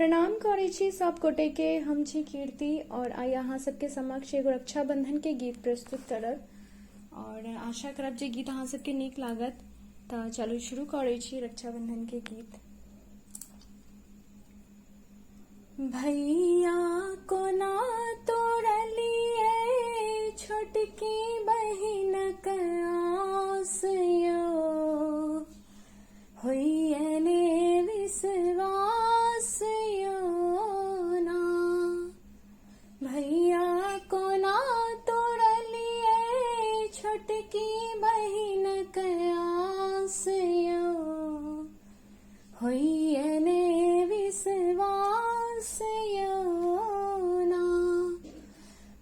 प्रणाम करै छी सब गोटे के। हम छी कीर्ति और आई अहाँ सबके समक्ष एगो रक्षाबंधन के गीत प्रस्तुत करब और आशा करब जे गीत अहाँ सबके नीक लागत। तो चलू शुरू करै छी रक्षाबंधन के गीत। भैया कोना तोड़लिए छोटकी बहिन आस यो, होइए विश्वास यो ना। भैया कोना तोड़लिए छोटकी बहिन आस यो, होइए विश्वास यो ना।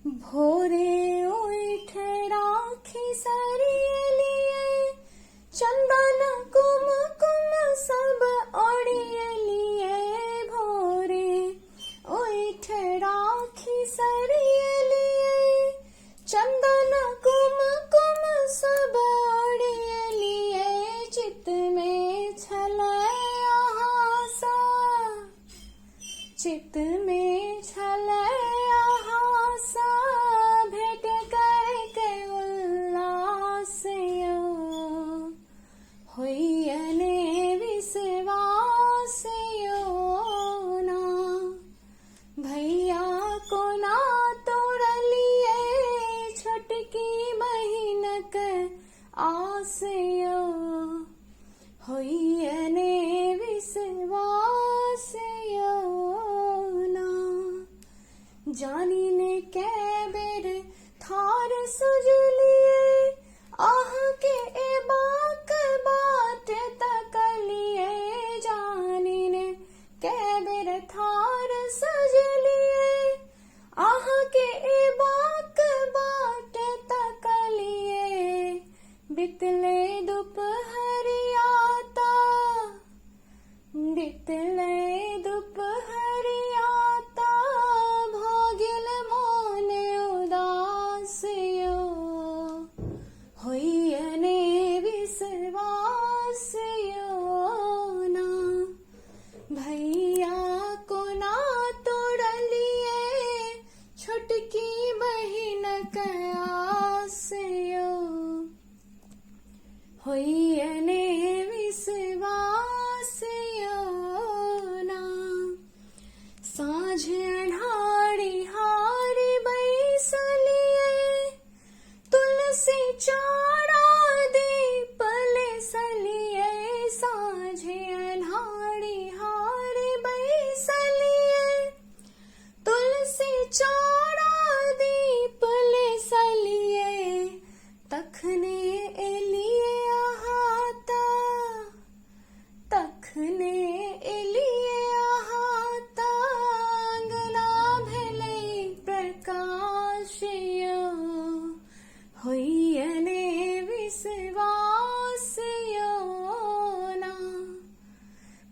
भोरे उठ राखी सरियलिए चंदन कुमकुम सब ओढ़ियलिए। भोरे उठ राखी सरियलिए चंदन कुमकुम सब ओढ़ियलिए। चित में छलय आशा, चित में छलय आशा, भेट करके उल्लास यो, होइए विश्वास यो ना। भैया कोना तोड़लिए छोटकी बहिन आस यो, होइए विश्वास यो ना। जानी ने कै बेर थार सुजलिए आह के ए बाक बाट तकलिए। जानी ने कै बेर थार सजलिए आह के ए बाक बाट तकलिए। बितले दुपहरियाता, बितले दुपहरियाता, भोगिल मोन उदास यो, होइए विश्वास यो ना। भैया कोना तोड़लिए छोटकी बहिन आस यो, होइए विश्वास यो ना। साँझ अन्हारी हारी बैसलिए तुलसी चारा दीप लेसलिए। साँझ अन्हारी हारी बैसलिए तुलसी चारा दीप लेसलिए। तखने एलिए आहाता, तखने एलिए आहाता, अंगना भेलै प्रकाश यो, होइए विश्वास यो ना।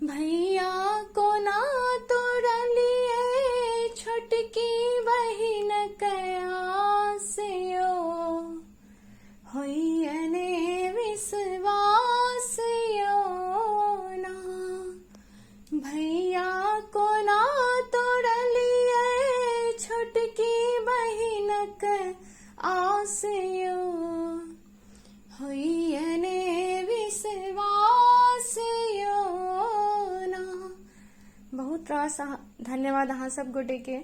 भैया कोना तोड़लिए छोटकी बहिन आस यो, होइए विश्वास यो ना। भैया कोना तोड़लिए छोटकी बहिन आस यो, होइए विश्वास यो ना। बहुत रास धन्यवाद अहाँ सब गोटे के।